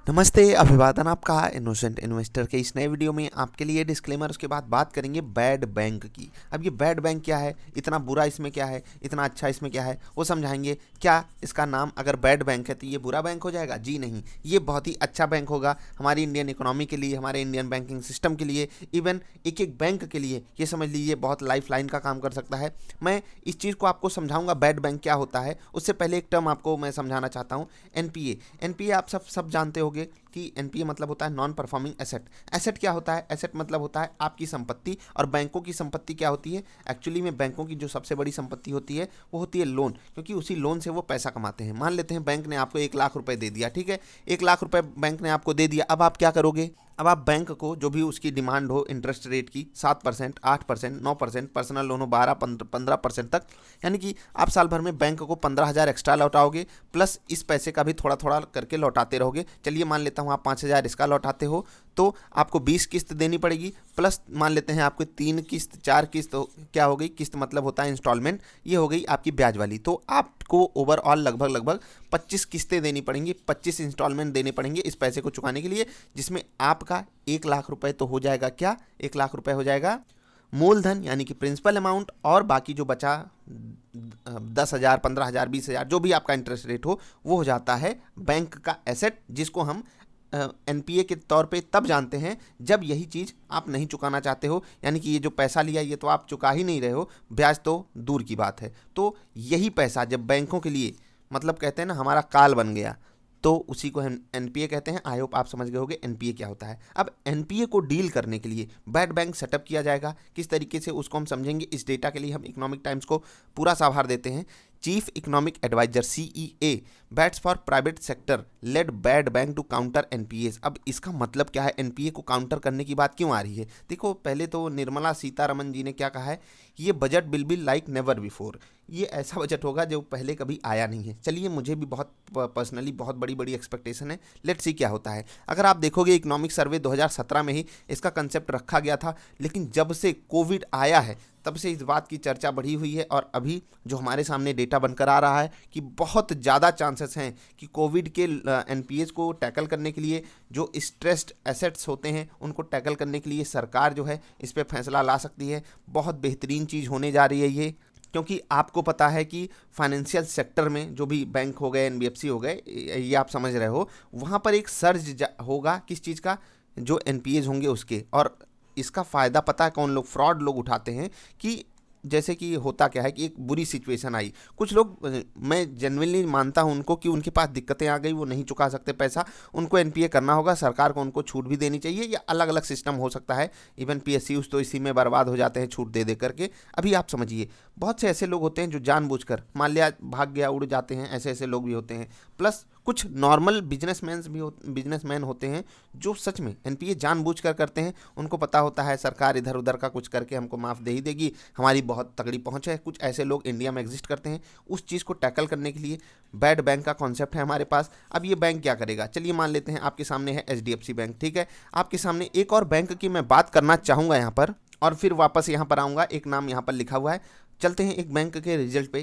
नमस्ते, अभिवादन आपका इनोसेंट इन्वेस्टर के इस नए वीडियो में आपके लिए डिस्क्लेमर। उसके बाद बात करेंगे बैड बैंक की। अब ये बैड बैंक क्या है, इतना बुरा इसमें क्या है, इतना अच्छा इसमें क्या है, वो समझाएंगे। क्या इसका नाम अगर बैड बैंक है तो ये बुरा बैंक हो जाएगा? जी नहीं, ये बहुत ही अच्छा बैंक होगा हमारी इंडियन इकोनॉमी के लिए, हमारे इंडियन बैंकिंग सिस्टम के लिए, इवन एक एक बैंक के लिए ये समझ लीजिए बहुत लाइफ लाइन का काम कर सकता है। मैं इस चीज़ को आपको समझाऊंगा बैड बैंक क्या होता है। उससे पहले एक टर्म आपको मैं समझाना चाहता हूँ, एनपीए। एनपीए आप सब जानते होंगे कि एनपीए मतलब होता है नॉन परफॉर्मिंग एसेट। एसेट क्या होता है? एसेट मतलब होता है आपकी संपत्ति। और बैंकों की संपत्ति क्या होती है? एक्चुअली में बैंकों की जो सबसे बड़ी संपत्ति होती है वो होती है लोन, क्योंकि उसी लोन से वो पैसा कमाते हैं। मान लेते हैं बैंक ने आपको 1 लाख रुपए दे दिया, ठीक है। 1 लाख रुपए बैंक ने आपको दे दिया, अब आप क्या करोगे? अब आप बैंक को जो भी उसकी डिमांड हो इंटरेस्ट रेट की 7%, 8%, 9%, पर्सनल लोन हो 12-15% तक, यानी कि आप साल भर में बैंक को 15,000 एक्स्ट्रा लौटाओगे, प्लस इस पैसे का भी थोड़ा थोड़ा करके लौटाते रहोगे। चलिए मान लेता हूँ आप 5,000 इसका लौटाते हो, तो आपको 20 किस्त देनी पड़ेगी, प्लस मान लेते हैं आपको 3 किस्त 4 किस्त क्या हो गई? किस्त मतलब होता है इंस्टॉलमेंट, ये हो गई आपकी ब्याज वाली। तो आपको ओवरऑल लगभग लगभग 25 किस्तें देनी पड़ेंगी, 25 इंस्टॉलमेंट देने पड़ेंगे इस पैसे को चुकाने के लिए, जिसमें आपका 1 लाख रुपए तो हो जाएगा। क्या 1 लाख रुपए हो जाएगा? मूलधन यानी कि प्रिंसिपल अमाउंट, और बाकी जो बचा 10,000, 15,000, 20,000 जो भी आपका इंटरेस्ट रेट हो वो हो जाता है बैंक का एसेट, जिसको हम एनपीए के तौर पे तब जानते हैं जब यही चीज़ आप नहीं चुकाना चाहते हो। यानी कि ये जो पैसा लिया ये तो आप चुका ही नहीं रहे हो, ब्याज तो दूर की बात है। तो यही पैसा जब बैंकों के लिए मतलब कहते हैं ना हमारा काल बन गया, तो उसी को हम एनपीए कहते हैं। आई होप आप समझ गए होंगे एनपीए क्या होता है। अब एनपीए को डील करने के लिए बैड बैंक सेटअप किया जाएगा, किस तरीके से उसको हम समझेंगे। इस डेटा के लिए हम इकोनॉमिक टाइम्स को पूरा सा आभार देते हैं। Chief economic adviser CEA bats for private sector led bad bank to counter NPS. अब इसका मतलब क्या है? एनपीए को काउंटर करने की बात क्यों आ रही है? देखो, पहले तो निर्मला सीतारमन जी ने क्या कहा है, ये budget will be like never before. ये ऐसा बजट होगा जो पहले कभी आया नहीं है। चलिए, मुझे भी बहुत पर्सनली बहुत बड़ी बड़ी एक्सपेक्टेशन है। लेट्स सी क्या होता है। अगर आप देखोगे इकोनॉमिक सर्वे 2017 में ही इसका कंसेप्ट रखा गया था, लेकिन जब से कोविड आया है तब से इस बात की चर्चा बढ़ी हुई है। और अभी जो हमारे सामने डेटा बनकर आ रहा है कि बहुत ज़्यादा चांसेस हैं कि कोविड के एनपीएस को टैकल करने के लिए, जो स्ट्रेस्ड एसेट्स होते हैं उनको टैकल करने के लिए सरकार जो है इस पर फैसला ला सकती है। बहुत बेहतरीन चीज़ होने जा रही है ये, क्योंकि आपको पता है कि फाइनेंशियल सेक्टर में जो भी बैंक हो गए, एनबीएफसी हो गए, ये आप समझ रहे हो, वहाँ पर एक सर्ज होगा किस चीज़ का? जो एनपीएज होंगे उसके। और इसका फ़ायदा पता है कौन लोग, फ्रॉड लोग उठाते हैं। कि जैसे कि होता क्या है कि एक बुरी सिचुएशन आई, कुछ लोग मैं जेन्युइनली मानता हूं उनको कि उनके पास दिक्कतें आ गई, वो नहीं चुका सकते पैसा, उनको एनपीए करना होगा। सरकार को उनको छूट भी देनी चाहिए, या अलग अलग सिस्टम हो सकता है। इवन पीएसयूज तो इसी में बर्बाद हो जाते हैं छूट दे दे करके। अभी आप समझिए, बहुत से ऐसे लोग होते हैं जो जानबूझकर, मान लिया भाग गया, उड़ जाते हैं, ऐसे ऐसे लोग भी होते हैं। प्लस कुछ नॉर्मल बिजनेसमैन होते हैं जो सच में एनपीए जानबूझकर करते हैं। उनको पता होता है सरकार इधर उधर का कुछ करके हमको माफ़ दे ही देगी, हमारी बहुत तगड़ी पहुंच है। कुछ ऐसे लोग इंडिया में एग्जिस्ट करते हैं। उस चीज़ को टैकल करने के लिए बैड बैंक का कॉन्सेप्ट है हमारे पास। अब ये बैंक क्या करेगा? चलिए मान लेते हैं आपके सामने है एचडीएफसी बैंक, ठीक है। आपके सामने एक और बैंक की मैं बात करना चाहूँगा यहाँ पर, और फिर वापस यहाँ पर आऊँगा। एक नाम यहाँ पर लिखा हुआ है। चलते हैं एक बैंक के रिजल्ट पे।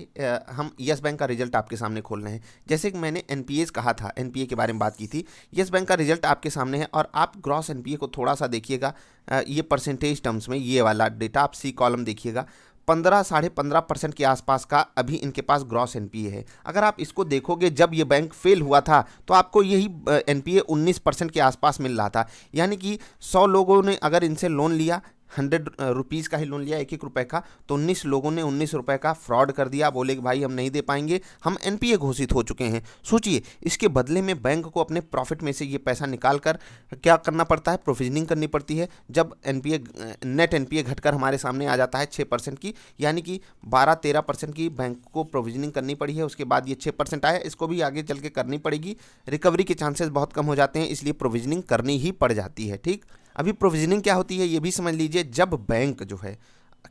हम यस बैंक का रिजल्ट आपके सामने खोल रहे हैं। जैसे कि मैंने एनपीएस कहा था, एनपीए के बारे में बात की थी, यस बैंक का रिजल्ट आपके सामने है। और आप ग्रॉस एनपीए को थोड़ा सा देखिएगा, ये परसेंटेज टर्म्स में ये वाला डेटा आप सी कॉलम देखिएगा। 15-15.5% के आसपास का अभी इनके पास ग्रॉस एनपीए है। अगर आप इसको देखोगे, जब ये बैंक फेल हुआ था तो आपको यही एनपीए 19% के आसपास मिल रहा था। यानी कि 100 लोगों ने अगर इनसे लोन लिया, 100 रुपीज़ का ही लोन लिया, 1-1 रुपए का, तो 19 लोगों ने 19 रुपए का फ्रॉड कर दिया। बोले कि भाई हम नहीं दे पाएंगे, हम एनपीए घोषित हो चुके हैं। सोचिए, इसके बदले में बैंक को अपने प्रॉफिट में से ये पैसा निकाल कर क्या करना पड़ता है? प्रोविजनिंग करनी पड़ती है। जब एनपीए नेट एनपीए घटकर हमारे सामने आ जाता है 6% की, यानी कि 12-13% की बैंक को प्रोविजनिंग करनी पड़ी है। उसके बाद ये 6% आया, इसको भी आगे चल के करनी पड़ेगी। रिकवरी के चांसेस बहुत कम हो जाते हैं, इसलिए प्रोविजनिंग करनी ही पड़ जाती है, ठीक। अभी प्रोविजनिंग क्या होती है ये भी समझ लीजिए। जब बैंक जो है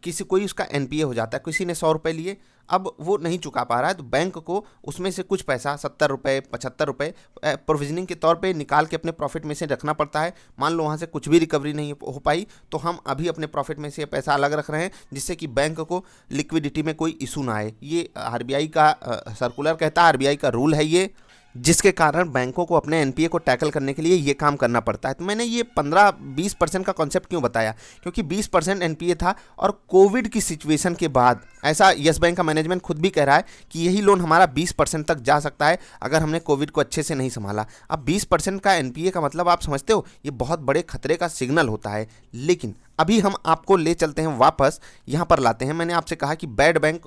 किसी कोई उसका एनपीए हो जाता है, किसी ने 100 रुपए लिए, अब वो नहीं चुका पा रहा है, तो बैंक को उसमें से कुछ पैसा 70 रुपए 75 रुपए प्रोविजनिंग के तौर पे निकाल के अपने प्रॉफिट में से रखना पड़ता है। मान लो वहाँ से कुछ भी रिकवरी नहीं हो पाई, तो हम अभी अपने प्रॉफिट में से पैसा अलग रख रहे हैं, जिससे कि बैंक को लिक्विडिटी में कोई इशू ना आए। ये आरबीआई का सर्कुलर कहता है, आरबीआई का रूल है ये। जिसके कारण बैंकों को अपने एनपीए को टैकल करने के लिए ये काम करना पड़ता है। तो मैंने ये 15-20% का कॉन्सेप्ट क्यों बताया, क्योंकि 20% एनपीए था और कोविड की सिचुएशन के बाद ऐसा यस बैंक का मैनेजमेंट खुद भी कह रहा है कि यही लोन हमारा 20% तक जा सकता है अगर हमने कोविड को अच्छे से नहीं संभाला। अब 20% का एनपीए का मतलब आप समझते हो, ये बहुत बड़े खतरे का सिग्नल होता है। लेकिन अभी हम आपको ले चलते हैं वापस यहाँ पर लाते हैं। मैंने आपसे कहा कि बैड बैंक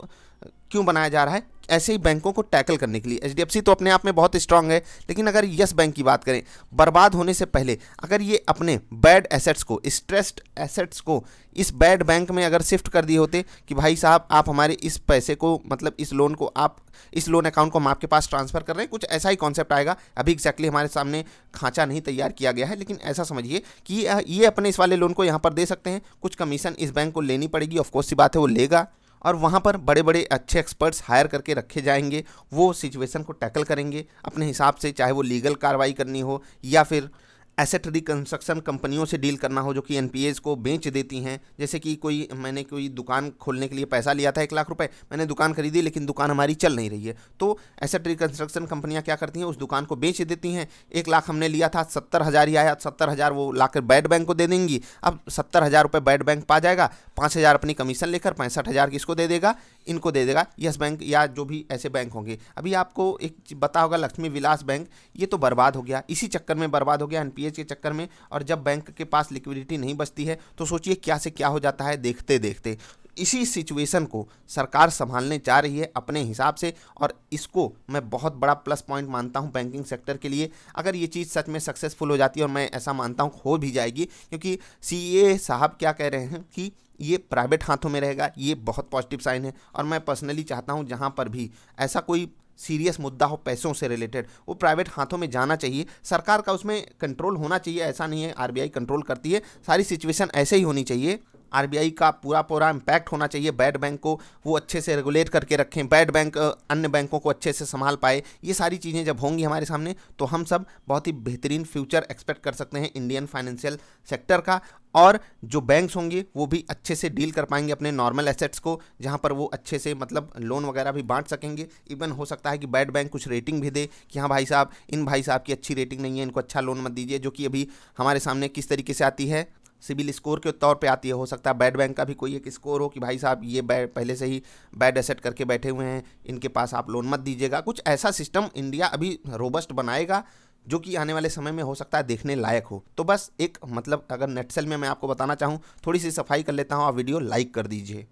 क्यों बनाया जा रहा है, ऐसे ही बैंकों को टैकल करने के लिए। एचडीएफसी तो अपने आप में बहुत स्ट्रांग है, लेकिन अगर यस बैंक की बात करें, बर्बाद होने से पहले अगर ये अपने बैड एसेट्स को, स्ट्रेस्ड एसेट्स को इस बैड बैंक में अगर शिफ्ट कर दिए होते कि भाई साहब आप हमारे इस पैसे को, मतलब इस लोन को, आप इस लोन अकाउंट को हम आपके पास ट्रांसफ़र कर रहे हैं, कुछ ऐसा ही कॉन्सेप्ट आएगा। अभी एग्जैक्टली हमारे सामने खांचा नहीं तैयार किया गया है, लेकिन ऐसा समझिए कि ये अपने इस वाले लोन को यहाँ पर दे सकते हैं, कुछ कमीशन इस बैंक को लेनी पड़ेगी, ऑफकोर्स सी बात है वो लेगा, और वहाँ पर बड़े बड़े अच्छे एक्सपर्ट्स हायर करके रखे जाएंगे, वो सिचुएशन को टैकल करेंगे अपने हिसाब से, चाहे वो लीगल कार्रवाई करनी हो या फिर एसेट रिकंस्ट्रक्शन कंपनियों से डील करना हो जो कि एनपीएस को बेच देती हैं। जैसे कि मैंने कोई दुकान खोलने के लिए पैसा लिया था 1 लाख रुपए, मैंने दुकान खरीदी लेकिन दुकान हमारी चल नहीं रही है, तो एसेट रिकंस्ट्रक्शन कंपनियां क्या करती हैं, उस दुकान को बेच देती हैं। 1 लाख हमने लिया था, 70,000 ही आया, 70,000 वो लाकर बैड बैंक को दे देंगी। अब 70,000 रुपये बैड बैंक पा जाएगा, 5,000 अपनी कमीशन लेकर 65,000 किसको दे देगा, इनको दे देगा, यस बैंक या जो भी ऐसे बैंक होंगे। अभी आपको एक पता होगा, लक्ष्मी विलास बैंक, ये तो बर्बाद हो गया, इसी चक्कर में बर्बाद हो गया, एनपीएस के चक्कर में। और जब बैंक के पास लिक्विडिटी नहीं बचती है तो सोचिए क्या से क्या हो जाता है देखते देखते। इसी सिचुएशन को सरकार संभालने जा रही है अपने हिसाब से, और इसको मैं बहुत बड़ा प्लस पॉइंट मानता हूं बैंकिंग सेक्टर के लिए। अगर ये चीज़ सच में सक्सेसफुल हो जाती है, और मैं ऐसा मानता हूं हो भी जाएगी, क्योंकि सीए साहब क्या कह रहे हैं कि ये प्राइवेट हाथों में रहेगा, ये बहुत पॉजिटिव साइन है। और मैं पर्सनली चाहता हूं जहां पर भी ऐसा कोई सीरियस मुद्दा हो पैसों से रिलेटेड, वो प्राइवेट हाथों में जाना चाहिए, सरकार का उसमें कंट्रोल होना चाहिए। ऐसा नहीं है आरबीआई कंट्रोल करती है, सारी सिचुएशन ऐसे ही होनी चाहिए। आरबीआई का पूरा इम्पैक्ट होना चाहिए, बैड बैंक को वो अच्छे से रेगुलेट करके रखें, बैड बैंक अन्य बैंकों को अच्छे से संभाल पाए। ये सारी चीज़ें जब होंगी हमारे सामने तो हम सब बहुत ही बेहतरीन फ्यूचर एक्सपेक्ट कर सकते हैं इंडियन फाइनेंशियल सेक्टर का। और जो बैंक्स होंगे वो भी अच्छे से डील कर पाएंगे अपने नॉर्मल एसेट्स को, जहां पर वो अच्छे से मतलब लोन वगैरह भी बांट सकेंगे। इवन हो सकता है कि बैड बैंक कुछ रेटिंग भी दे कि हाँ भाई साहब, इन भाई साहब की अच्छी रेटिंग नहीं है, इनको अच्छा लोन मत दीजिए, जो कि अभी हमारे सामने किस तरीके से आती है, सिबिल स्कोर के तौर पे आती है। हो सकता है बैड बैंक का भी कोई एक स्कोर हो कि भाई साहब ये पहले से ही बैड एसेट करके बैठे हुए हैं, इनके पास आप लोन मत दीजिएगा। कुछ ऐसा सिस्टम इंडिया अभी रोबस्ट बनाएगा जो कि आने वाले समय में हो सकता है देखने लायक हो। तो बस एक मतलब अगर नेटसेल में मैं आपको बताना चाहूँ, थोड़ी सी सफाई कर लेता हूँ, आप वीडियो लाइक कर दीजिए।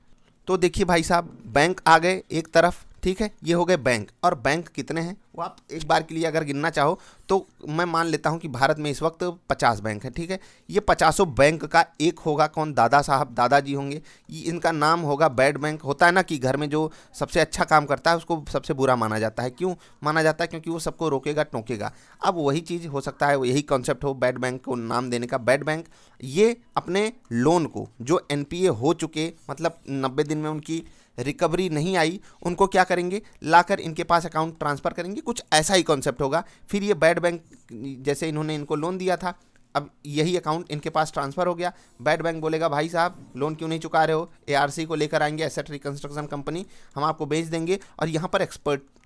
तो देखिए भाई साहब, बैंक आ गए एक तरफ, ठीक है, ये हो गए बैंक। और बैंक कितने हैं वो आप एक बार के लिए अगर गिनना चाहो तो मैं मान लेता हूं कि भारत में इस वक्त 50 बैंक है, ठीक है। ये 50 बैंक का एक होगा कौन, दादा साहब, दादाजी होंगे, इनका नाम होगा बैड बैंक। होता है ना कि घर में जो सबसे अच्छा काम करता है उसको सबसे बुरा माना जाता है। क्यों माना जाता है? क्योंकि वो सबको रोकेगा टोकेगा। अब वही चीज़ हो सकता है, यही कॉन्सेप्ट हो बैड बैंक को नाम देने का। बैड बैंक ये अपने लोन को जो एनपीए हो चुके, मतलब 90 दिन में उनकी रिकवरी नहीं आई, उनको क्या करेंगे, लाकर इनके पास अकाउंट ट्रांसफ़र करेंगे, कुछ ऐसा ही कॉन्सेप्ट होगा। फिर ये बैड बैंक जैसे इन्होंने इनको लोन दिया था, अब यही अकाउंट इनके पास ट्रांसफ़र हो गया। बैड बैंक बोलेगा भाई साहब लोन क्यों नहीं चुका रहे हो, एआरसी को लेकर आएंगे, एसेट रिकंस्ट्रक्शन कंपनी, हम आपको बेच देंगे। और यहाँ पर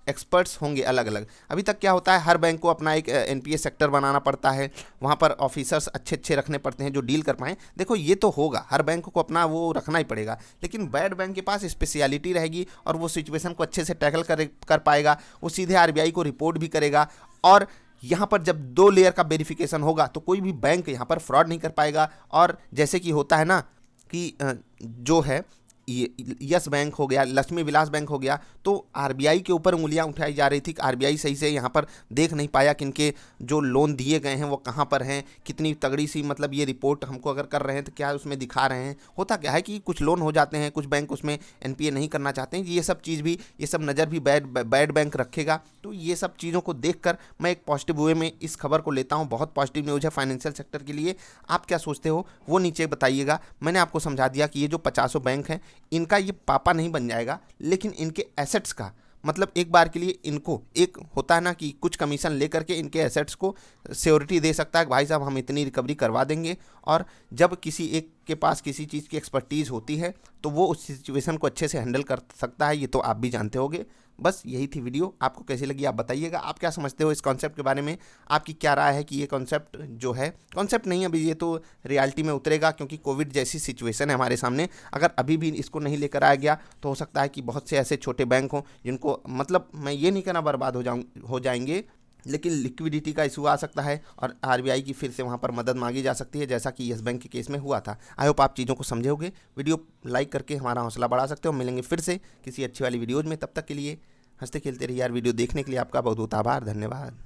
एक्सपर्ट्स होंगे अलग अलग। अभी तक क्या होता है, हर बैंक को अपना एक एनपीए सेक्टर बनाना पड़ता है, वहाँ पर ऑफिसर्स अच्छे अच्छे रखने पड़ते हैं जो डील कर पाएँ। देखो ये तो होगा, हर बैंक को अपना वो रखना ही पड़ेगा, लेकिन बैड बैंक के पास स्पेशलिटी रहेगी और वो सिचुएशन को अच्छे से टैकल कर पाएगा। वो सीधे आरबीआई को रिपोर्ट भी करेगा, और यहाँ पर जब 2 लेयर का वेरिफिकेशन होगा तो कोई भी बैंक यहाँ पर फ्रॉड नहीं कर पाएगा। और जैसे कि होता है ना कि जो है ये यस बैंक हो गया, लक्ष्मी विलास बैंक हो गया, तो आरबीआई के ऊपर उंगलियां उठाई जा रही थी कि आरबीआई सही से यहाँ पर देख नहीं पाया कि इनके जो लोन दिए गए हैं वो कहाँ पर हैं, कितनी तगड़ी सी मतलब ये रिपोर्ट हमको अगर कर रहे हैं तो क्या उसमें दिखा रहे हैं। होता क्या है कि कुछ लोन हो जाते हैं, कुछ बैंक उसमें एनपीए नहीं करना चाहते हैं। ये सब चीज़ भी, ये सब नज़र भी बैड बैंक रखेगा। तो ये सब चीज़ों को देखकर मैं एक पॉजिटिव वे में इस खबर को लेता हूँ। बहुत पॉजिटिव न्यूज़ है फाइनेंशियल सेक्टर के लिए। आप क्या सोचते हो वो नीचे बताइएगा। मैंने आपको समझा दिया कि ये जो 50 बैंक हैं इनका ये पापा नहीं बन जाएगा, लेकिन इनके एसेट्स का मतलब एक बार के लिए इनको एक होता है ना कि कुछ कमीशन लेकर के इनके एसेट्स को सिक्योरिटी दे सकता है कि भाई साहब हम इतनी रिकवरी करवा देंगे। और जब किसी एक के पास किसी चीज़ की एक्सपर्टीज़ होती है तो वो उस सिचुएशन को अच्छे से हैंडल कर सकता है। ये तो आप भी जानते होगे। बस यही थी वीडियो। आपको कैसी लगी आप बताइएगा। आप क्या समझते हो इस कॉन्सेप्ट के बारे में, आपकी क्या राय है कि ये कॉन्सेप्ट जो है, कॉन्सेप्ट नहीं अभी, ये तो रियलिटी में उतरेगा, क्योंकि कोविड जैसी सिचुएशन है हमारे सामने। अगर अभी भी इसको नहीं लेकर आया गया तो हो सकता है कि बहुत से ऐसे छोटे बैंक हों जिनको, मतलब मैं ये नहीं कहना बर्बाद हो जाएंगे, लेकिन लिक्विडिटी का इशू आ सकता है और आरबीआई की फिर से वहाँ पर मदद मांगी जा सकती है, जैसा कि येस बैंक के केस में हुआ था। आई होप आप चीज़ों को समझे होगे। वीडियो लाइक करके हमारा हौसला बढ़ा सकते हो। मिलेंगे फिर से किसी अच्छी वाली वीडियोज़ में, तब तक के लिए हंसते खेलते रहिए यार। वीडियो देखने के लिए आपका बहुत बहुत आभार, धन्यवाद।